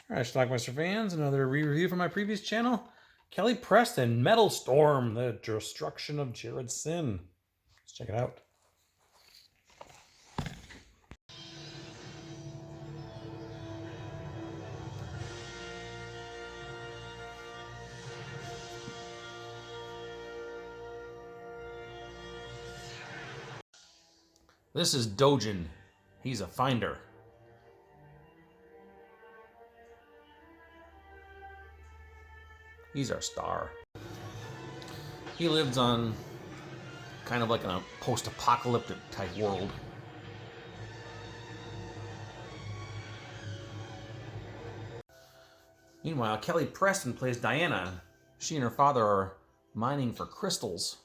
All right, Schlockmeister fans, another re-review from my previous channel. Kelly Preston, METALSTORM, the destruction of Jared Sin. Let's check it out. This is Dojin. He's a finder. He's our star. He lives on kind of like in a post-apocalyptic type world. Meanwhile, Kelly Preston plays Diana. She and her father are mining for crystals.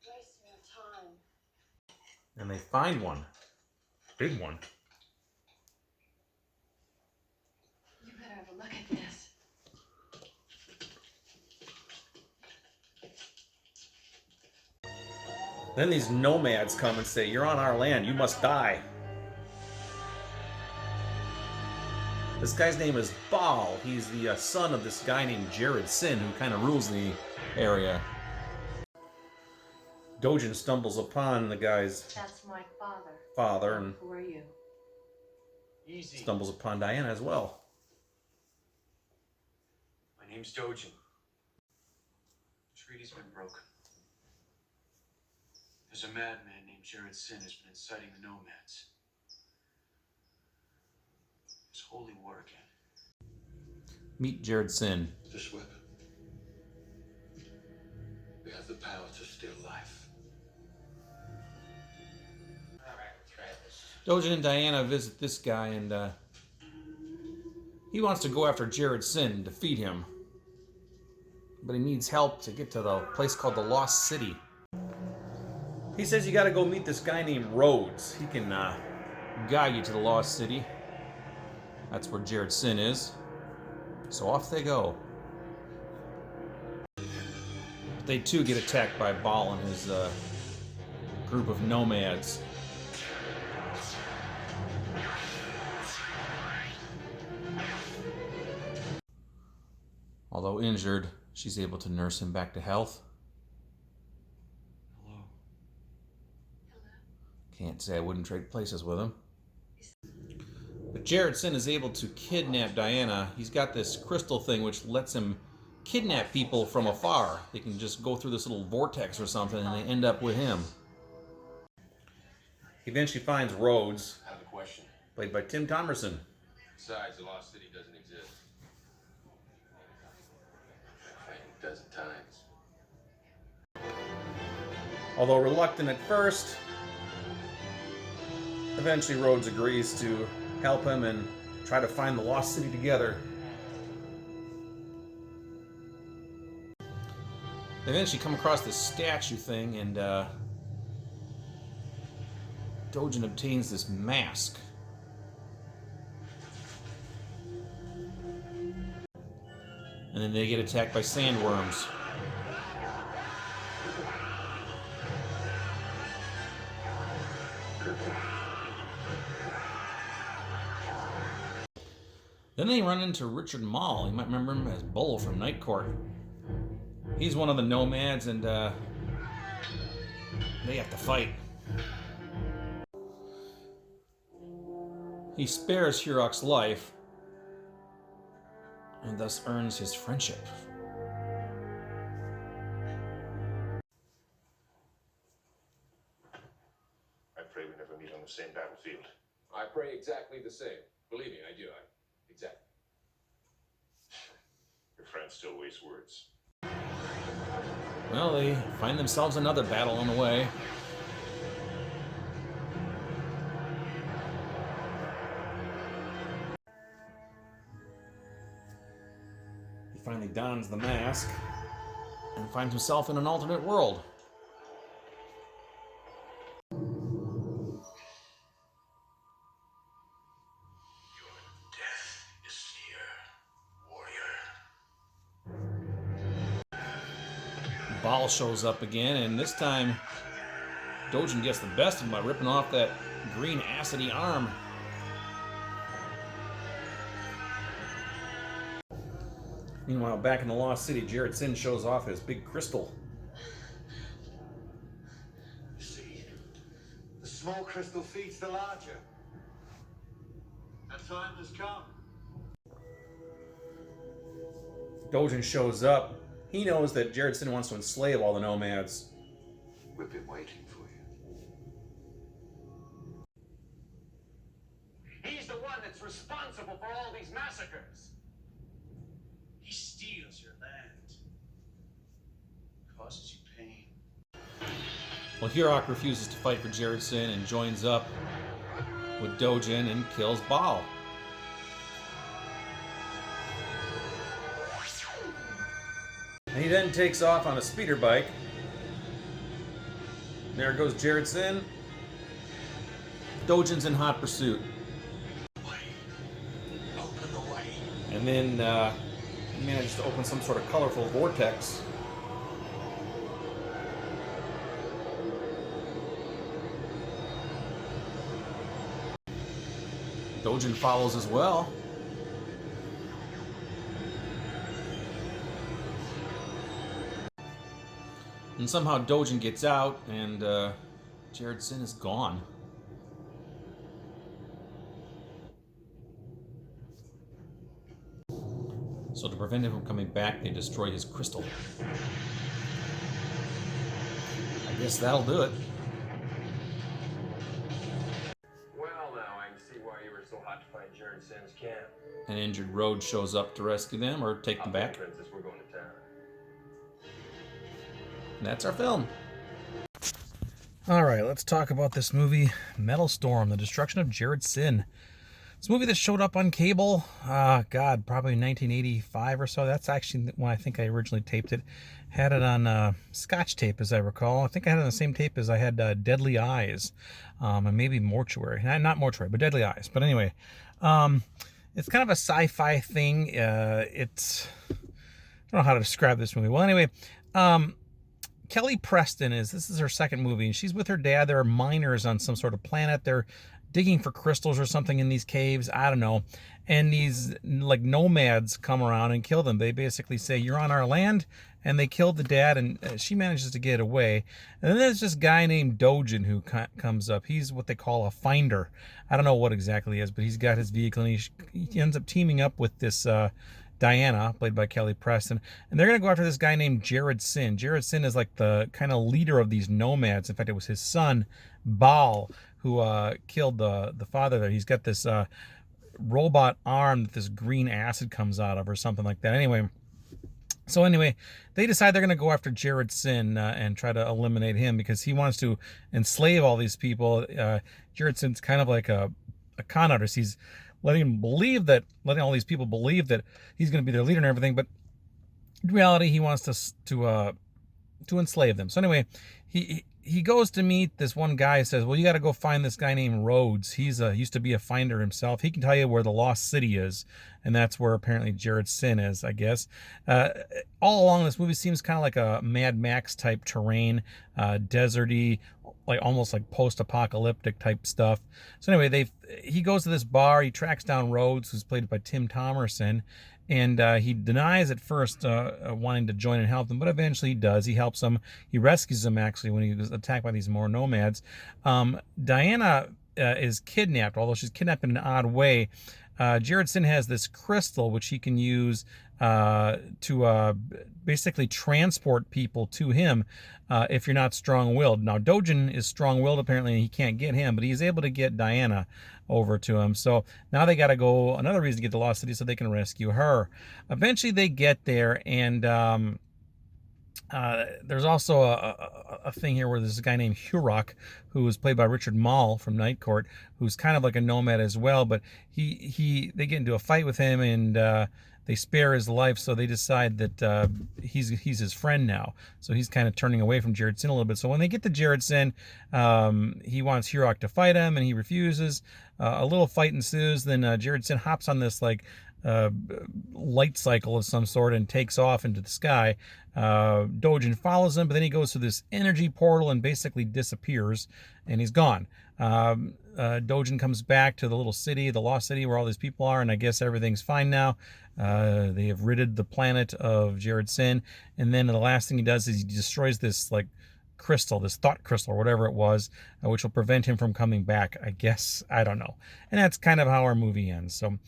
Wasting your time. And they find one. Big one. You better have a look at this. Then these nomads come and say, "You're on our land, you must die." This guy's name is Baal. He's the son of this guy named Jared Sin, who kind of rules the area. Dojin stumbles upon the guy's That's my father and who are you? Easy. stumbles upon Diana as well. My name's Dojin. The treaty's been broken. There's a madman named Jared Sin who's been inciting the nomads. It's holy war again. Meet Jared Sin. This weapon. We have the power to steal life. Dojin and Diana visit this guy, and he wants to go after Jared Sin and defeat him. But he needs help to get to the place called the Lost City. He says you gotta go meet this guy named Rhodes. He can guide you to the Lost City. That's where Jared Sin is. So off they go. They too get attacked by Baal and his group of nomads. Although injured, she's able to nurse him back to health. Hello. Can't say I wouldn't trade places with him. But Jared Sin is able to kidnap Diana. He's got this crystal thing which lets him kidnap people from afar. They can just go through this little vortex or something and they end up with him. He eventually finds Rhodes, I have a question. played by Tim Thomerson. Besides, the Lost City doesn't exist. Fighting a dozen times. Although reluctant at first, eventually Rhodes agrees to help him and try to find the Lost City together. They eventually come across this statue thing, and Dojin obtains this mask. And then they get attacked by sandworms. Then they run into Richard Mall. You might remember him as Bull from Night Court. He's one of the nomads, and they have to fight. He spares Hurok's life, and thus earns his friendship. I pray we never meet on the same battlefield. I pray exactly the same. Believe me, I do. Exactly. Your friend still wastes words. Well, they find themselves another battle on the way. He finally dons the mask and finds himself in an alternate world. Death is near, warrior. Baal shows up again, and this time Dojin gets the best of him by ripping off that green acidy arm Meanwhile, back in the Lost City, Jared Sin shows off his big crystal. See, the small crystal feeds the larger. That time has come. Dojin shows up. He knows that Jared Sin wants to enslave all the nomads. We've been waiting for you. He's the one that's responsible for all these massacres. He steals your land. Causes you pain. Well, Hirok refuses to fight for Jared Sin and joins up with Dojin and kills Baal. And he then takes off on a speeder bike. There goes Jared Sin. Dojin's in hot pursuit. Open the way. And then he manages to open some sort of colorful vortex. Dojin follows as well. And somehow Dojin gets out, and Jared Sin is gone. So to prevent him from coming back, they destroy his crystal. I guess that'll do it. Well, now I can see why you were so hot to find Jared Sin's camp. An injured Road shows up to rescue them or take them back. Princess, we're going to town. And that's our film. All right, let's talk about this movie, METALSTORM, The Destruction of Jared Sin. It's a movie that showed up on cable, God, probably 1985 or so. That's actually when I think I originally taped it. Had it on Scotch tape, as I recall. I think I had it on the same tape as I had Deadly Eyes, and maybe Mortuary. Not Mortuary, but Deadly Eyes. But anyway, it's kind of a sci-fi thing. It's, I don't know how to describe this movie. Well, anyway, Kelly Preston this is her second movie, and she's with her dad. There are miners on some sort of planet. They're digging for crystals or something in these caves. I don't know. And these like nomads come around and kill them. They basically say, "You're on our land," and they killed the dad, and she manages to get away. And then there's this guy named Dojin who comes up. He's what they call a finder. I don't know what exactly he is, but he's got his vehicle, and he ends up teaming up with this Diana, played by Kelly Preston, and they're going to go after this guy named Jared Sin. Jared Sin is like the kind of leader of these nomads. In fact, it was his son, Baal, who killed the father there. He's got this robot arm that this green acid comes out of or something like that. Anyway, they decide they're going to go after Jared Sin and try to eliminate him because he wants to enslave all these people. Jared Sin's kind of like a con artist. He's letting all these people believe that he's going to be their leader and everything, but in reality, he wants to enslave them. So anyway, he goes to meet this one guy. Says, "Well, you got to go find this guy named Rhodes. He's used to be a finder himself. He can tell you where the Lost City is," and that's where apparently Jared Sin is, I guess. All along, this movie seems kind of like a Mad Max type terrain, deserty, like almost like post-apocalyptic type stuff. So anyway, he goes to this bar. He tracks down Rhodes, who's played by Tim Thomerson, and he denies at first wanting to join and help them, but eventually he does. He helps them. He rescues them, actually, when he was attacked by these more nomads. Diana is kidnapped, although she's kidnapped in an odd way. Jared Sin has this crystal, which he can use to basically transport people to him if you're not strong-willed. Now, Dojin is strong-willed, apparently, and he can't get him, but he's able to get Diana over to him. So now they got to go, another reason to get to Lost City so they can rescue her. Eventually they get there, and there's also a thing here where there's a guy named Hirok, who was played by Richard Mall from Night Court, who's kind of like a nomad as well, but they get into a fight with him, and they spare his life, so they decide that he's his friend now. So he's kind of turning away from Jared Sin a little bit. So when they get to Jared Sin, he wants Hirok to fight him, and he refuses. A little fight ensues. Then Jared Sin hops on this like light cycle of some sort and takes off into the sky. Dojin follows him, but then he goes through this energy portal and basically disappears, and he's gone. Dojin comes back to the little city, the lost city where all these people are, and I guess everything's fine now. They have ridded the planet of Jared Sin, and then the last thing he does is he destroys this like crystal, this thought crystal or whatever it was, which will prevent him from coming back, I guess. I don't know. And that's kind of how our movie ends. So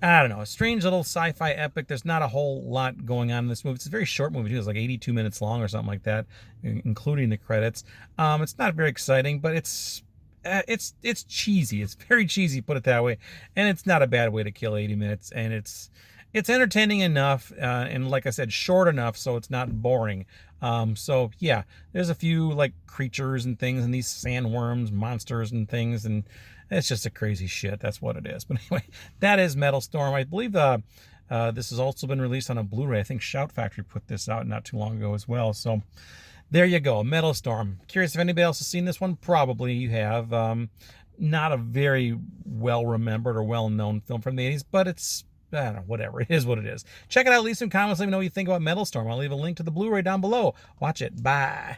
I don't know, a strange little sci-fi epic. There's not a whole lot going on in this movie. It's a very short movie too. It's like 82 minutes long or something like that, including the credits. It's not very exciting, but it's cheesy. It's very cheesy, put it that way. And it's not a bad way to kill 80 minutes. And it's entertaining enough, and like I said, short enough so it's not boring. So yeah, there's a few like creatures and things, and these sandworms, monsters and things, and it's just a crazy shit. That's what it is. But anyway, that is METALSTORM. I believe this has also been released on a Blu-ray. I think Shout Factory put this out not too long ago as well. So there you go, METALSTORM. Curious if anybody else has seen this one? Probably you have. Not a very well-remembered or well-known film from the 80s, but it's, I don't know, whatever. It is what it is. Check it out. Leave some comments. Let me know what you think about METALSTORM. I'll leave a link to the Blu-ray down below. Watch it. Bye.